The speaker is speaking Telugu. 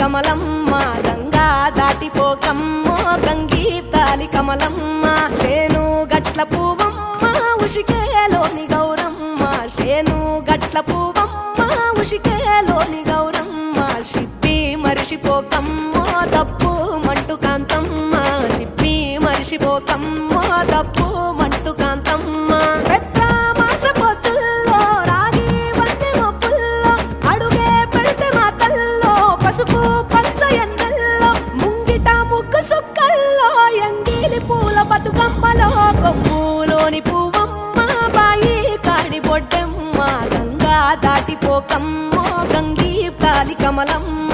కమలమ్మ గంగా దాటిపోకమ్మ గంగీతాలి కమలమ్మ శేను గట్ల పువ్వమ్మ ఉషికేలోని గౌరమ్మ శేను గట్ల పువ్వమ్మ ఉషికేలోని గౌరమ్మ షిప్పి మరిషిపోకమ్మ తప్పు మంటు కాంతమ్మ షిప్పి మరిషిపోకమ్మ తప్పు మంటు కాంతమ్మ పసుపు పచ్చ ఎండల్లో ముంగిట ముగ్గు సుక్కల్లో ఎంగిలి పూల బతుకమ్మలో కొమ్ములోని పువ్వమ్మ బాయి కాడి బొడ్డమ్మ గంగా దాటిపోకమ్మ గంగీ తాలి కమలమ్మ